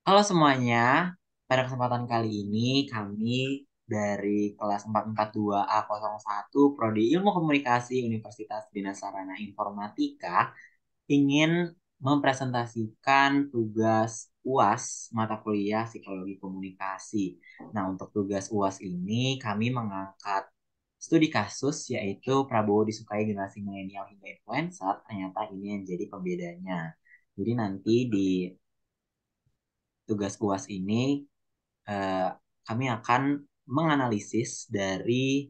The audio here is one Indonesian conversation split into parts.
Halo semuanya, pada kesempatan kali ini kami dari kelas 442A01 Prodi Ilmu Komunikasi Universitas Dina Sarana Informatika ingin mempresentasikan tugas UAS mata kuliah Psikologi Komunikasi. Nah, untuk tugas UAS ini kami mengangkat studi kasus yaitu Prabowo disukai generasi milenial hingga influencer. Ternyata ini yang jadi pembedanya. Jadi nanti di tugas UAS ini eh, kami akan menganalisis dari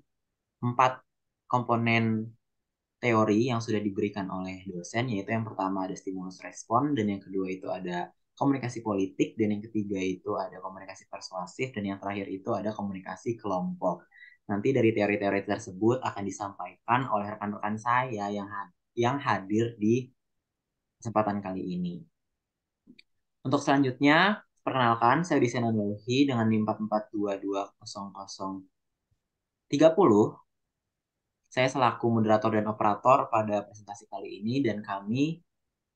4 komponen teori yang sudah diberikan oleh dosen, yaitu yang pertama ada stimulus respon, dan yang kedua itu ada komunikasi politik, dan yang ketiga itu ada komunikasi persuasif, dan yang terakhir itu ada komunikasi kelompok. Nanti dari teori-teori tersebut akan disampaikan oleh rekan-rekan saya yang hadir di kesempatan kali ini. Untuk selanjutnya, perkenalkan saya Desena Dolhi dengan NIM 442200030. Saya selaku moderator dan operator pada presentasi kali ini dan kami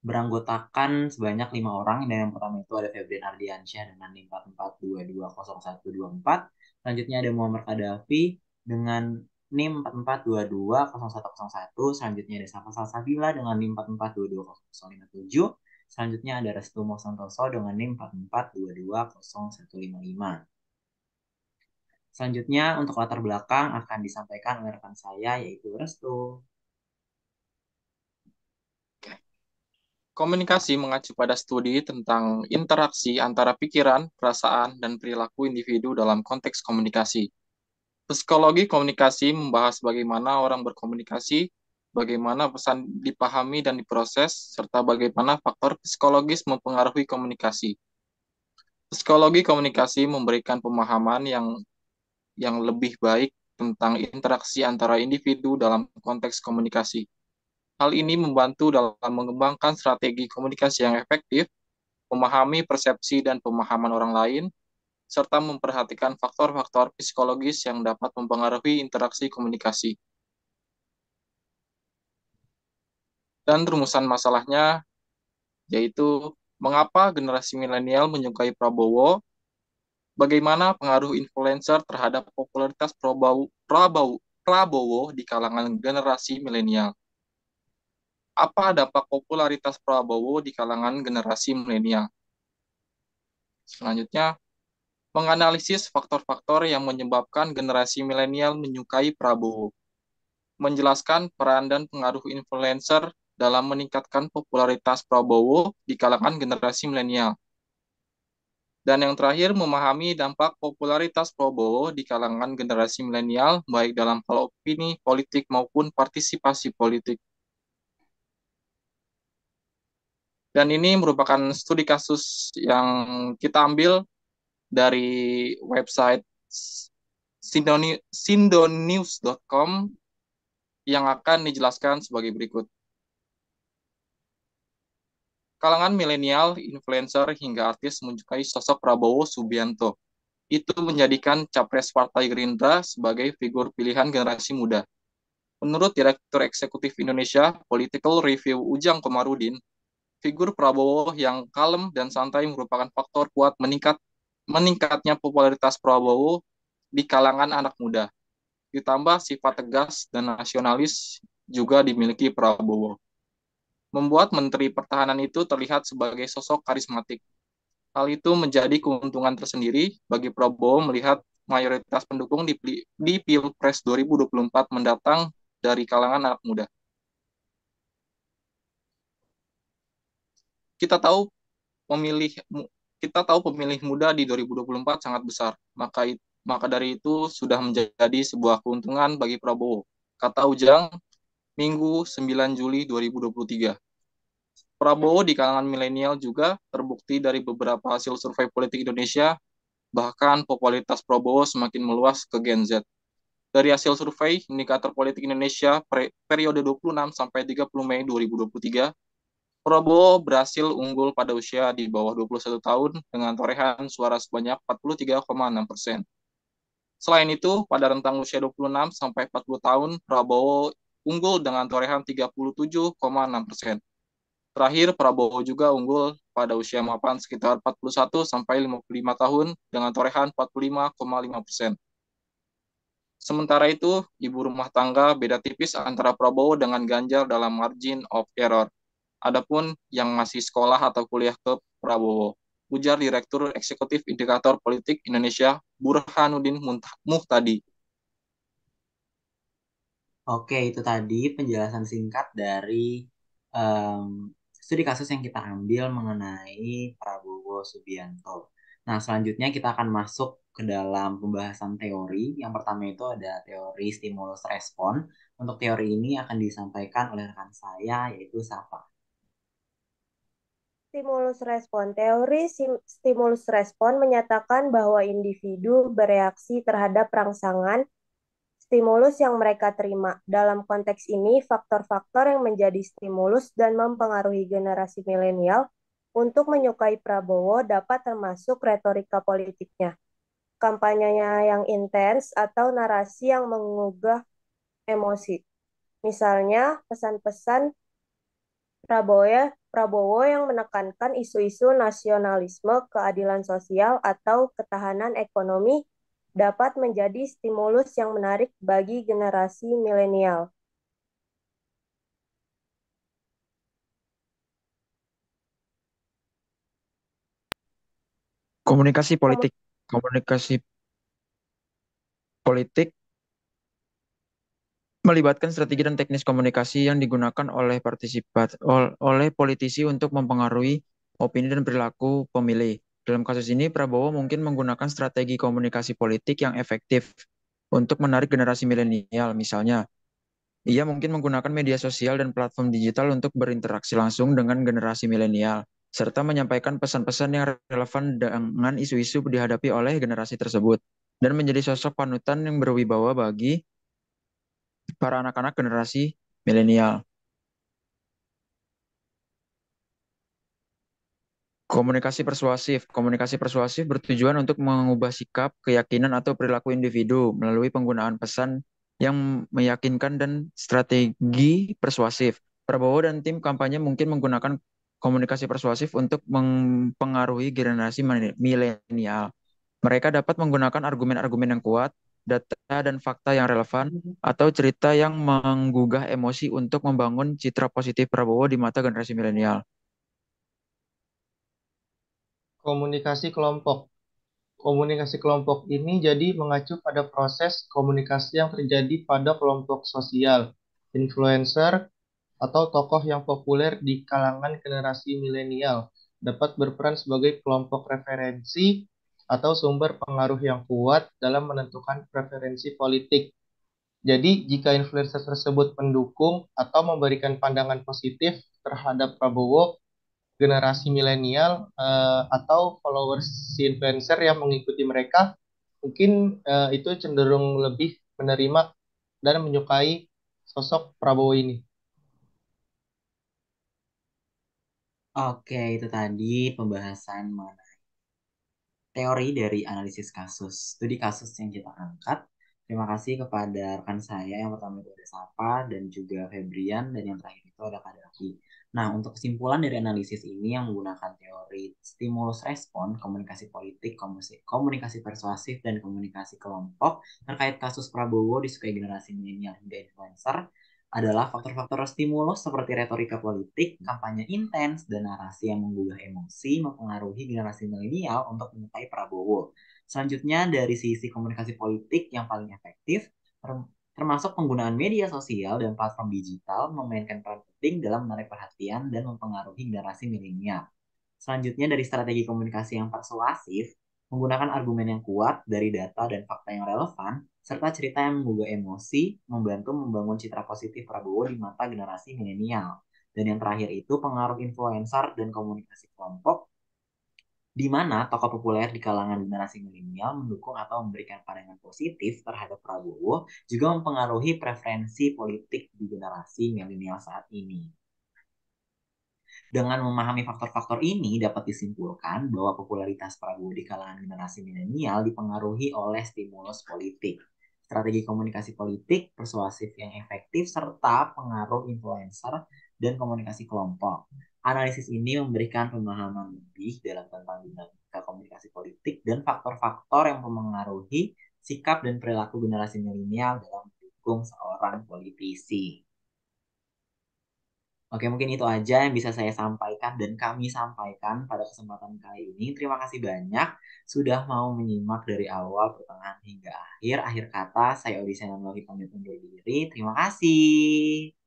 beranggotakan sebanyak 5 orang. Dan yang pertama itu ada Febrian Ardiansyah dengan NIM 442200124. Selanjutnya ada Muhammad Kadafi dengan NIM 4422101. Selanjutnya ada Safa Salsabila dengan NIM 4422057. Selanjutnya ada Restu Mosantoso dengan NIM 4422155. Selanjutnya untuk latar belakang akan disampaikan oleh rekan saya yaitu Restu. Komunikasi mengacu pada studi tentang interaksi antara pikiran, perasaan, dan perilaku individu dalam konteks komunikasi. Psikologi komunikasi membahas bagaimana orang berkomunikasi, bagaimana pesan dipahami dan diproses, serta bagaimana faktor psikologis mempengaruhi komunikasi. Psikologi komunikasi memberikan pemahaman yang lebih baik tentang interaksi antara individu dalam konteks komunikasi. Hal ini membantu dalam mengembangkan strategi komunikasi yang efektif, memahami persepsi dan pemahaman orang lain, serta memperhatikan faktor-faktor psikologis yang dapat mempengaruhi interaksi komunikasi. Dan rumusan masalahnya yaitu mengapa generasi milenial menyukai Prabowo, bagaimana pengaruh influencer terhadap popularitas Prabowo di kalangan generasi milenial. Apa dampak popularitas Prabowo di kalangan generasi milenial? Selanjutnya, menganalisis faktor-faktor yang menyebabkan generasi milenial menyukai Prabowo, menjelaskan peran dan pengaruh influencer dalam meningkatkan popularitas Prabowo di kalangan generasi milenial. Dan yang terakhir, memahami dampak popularitas Prabowo di kalangan generasi milenial, baik dalam hal opini politik maupun partisipasi politik. Dan ini merupakan studi kasus yang kita ambil dari website sindonews.com yang akan dijelaskan sebagai berikut. Kalangan milenial, influencer, hingga artis menyukai sosok Prabowo Subianto. Itu menjadikan Capres Partai Gerindra sebagai figur pilihan generasi muda. Menurut Direktur Eksekutif Indonesia Political Review Ujang Komarudin, figur Prabowo yang kalem dan santai merupakan faktor kuat meningkatnya popularitas Prabowo di kalangan anak muda. Ditambah sifat tegas dan nasionalis juga dimiliki Prabowo. Membuat Menteri Pertahanan itu terlihat sebagai sosok karismatik. Hal itu menjadi keuntungan tersendiri bagi Prabowo melihat mayoritas pendukung di Pilpres 2024 mendatang dari kalangan anak muda. Kita tahu pemilih kita tahu pemilih muda di 2024 sangat besar. Maka dari itu sudah menjadi sebuah keuntungan bagi Prabowo. Kata Ujang, Minggu 9 Juli 2023. Prabowo di kalangan milenial juga terbukti dari beberapa hasil survei politik Indonesia, bahkan popularitas Prabowo semakin meluas ke Gen Z. Dari hasil survei indikator politik Indonesia periode 26 sampai 30 Mei 2023, Prabowo berhasil unggul pada usia di bawah 21 tahun dengan torehan suara sebanyak 43,6%. Selain itu, pada rentang usia 26 sampai 40 tahun, Prabowo unggul dengan torehan 37,6%. Terakhir, Prabowo juga unggul pada usia mapan sekitar 41 sampai 55 tahun dengan torehan 45,5%. Sementara itu, ibu rumah tangga beda tipis antara Prabowo dengan Ganjar dalam margin of error. Adapun yang masih sekolah atau kuliah ke Prabowo, ujar Direktur Eksekutif Indikator Politik Indonesia Burhanuddin Muhtadi. Oke, itu tadi penjelasan singkat dari em, studi kasus yang kita ambil mengenai Prabowo Subianto. Nah, selanjutnya kita akan masuk ke dalam pembahasan teori. Yang pertama itu ada teori stimulus respon. Untuk teori ini akan disampaikan oleh rekan saya, yaitu Safa. Stimulus respon. Teori stimulus respon menyatakan bahwa individu bereaksi terhadap rangsangan stimulus yang mereka terima. Dalam konteks ini, faktor-faktor yang menjadi stimulus dan mempengaruhi generasi milenial untuk menyukai Prabowo dapat termasuk retorika politiknya, kampanyenya yang intens, atau narasi yang mengugah emosi. Misalnya, pesan-pesan Prabowo yang menekankan isu-isu nasionalisme, keadilan sosial, atau ketahanan ekonomi dapat menjadi stimulus yang menarik bagi generasi milenial. Komunikasi Komu- politik. Komunikasi politik melibatkan strategi dan teknis komunikasi yang digunakan oleh politisi untuk mempengaruhi opini dan perilaku pemilih. Dalam kasus ini, Prabowo mungkin menggunakan strategi komunikasi politik yang efektif untuk menarik generasi milenial. Misalnya, ia mungkin menggunakan media sosial dan platform digital untuk berinteraksi langsung dengan generasi milenial, serta menyampaikan pesan-pesan yang relevan dengan isu-isu dihadapi oleh generasi tersebut, dan menjadi sosok panutan yang berwibawa bagi para anak-anak generasi milenial. Komunikasi persuasif. Komunikasi persuasif bertujuan untuk mengubah sikap, keyakinan, atau perilaku individu melalui penggunaan pesan yang meyakinkan dan strategi persuasif. Prabowo dan tim kampanye mungkin menggunakan komunikasi persuasif untuk mempengaruhi generasi milenial. Mereka dapat menggunakan argumen-argumen yang kuat, data dan fakta yang relevan, atau cerita yang menggugah emosi untuk membangun citra positif Prabowo di mata generasi milenial. Komunikasi kelompok. Komunikasi kelompok ini jadi mengacu pada proses komunikasi yang terjadi pada kelompok sosial, influencer, atau tokoh yang populer di kalangan generasi milenial dapat berperan sebagai kelompok referensi atau sumber pengaruh yang kuat dalam menentukan preferensi politik. Jadi, jika influencer tersebut mendukung atau memberikan pandangan positif terhadap Prabowo, generasi milenial atau followers si influencer yang mengikuti mereka mungkin itu cenderung lebih menerima dan menyukai sosok Prabowo ini. Oke, itu tadi pembahasan mengenai teori dari analisis kasus, studi kasus yang kita angkat. Terima kasih kepada rekan saya yang pertama itu ada Sapa dan juga Febrian dan yang terakhir itu ada Kadaki. Nah, untuk kesimpulan dari analisis ini yang menggunakan teori stimulus respon, komunikasi politik, komunikasi persuasif, dan komunikasi kelompok terkait kasus Prabowo disukai generasi milenial hingga influencer adalah faktor-faktor stimulus seperti retorika politik, kampanye intens, dan narasi yang menggugah emosi mempengaruhi generasi milenial untuk menyukai Prabowo. Selanjutnya, dari sisi komunikasi politik yang paling efektif, termasuk penggunaan media sosial dan platform digital memainkan peran penting dalam menarik perhatian dan mempengaruhi generasi milenial. Selanjutnya, dari strategi komunikasi yang persuasif, menggunakan argumen yang kuat dari data dan fakta yang relevan, serta cerita yang menggugah emosi, membantu membangun citra positif Prabowo di mata generasi milenial. Dan yang terakhir itu pengaruh influencer dan komunikasi kelompok, di mana tokoh populer di kalangan generasi milenial mendukung atau memberikan pandangan positif terhadap Prabowo, juga mempengaruhi preferensi politik di generasi milenial saat ini. Dengan memahami faktor-faktor ini, dapat disimpulkan bahwa popularitas Prabowo di kalangan generasi milenial dipengaruhi oleh stimulus politik, strategi komunikasi politik, persuasif yang efektif, serta pengaruh influencer dan komunikasi kelompok. Analisis ini memberikan pemahaman lebih dalam tentang dinamika komunikasi politik dan faktor-faktor yang mempengaruhi sikap dan perilaku generasi milenial dalam mendukung seorang politisi. Oke, mungkin itu aja yang bisa saya sampaikan dan kami sampaikan pada kesempatan kali ini. Terima kasih banyak sudah mau menyimak dari awal, pertengahan, hingga akhir. Akhir kata, saya Odysseus Nurul pamit undur diri. Terima kasih.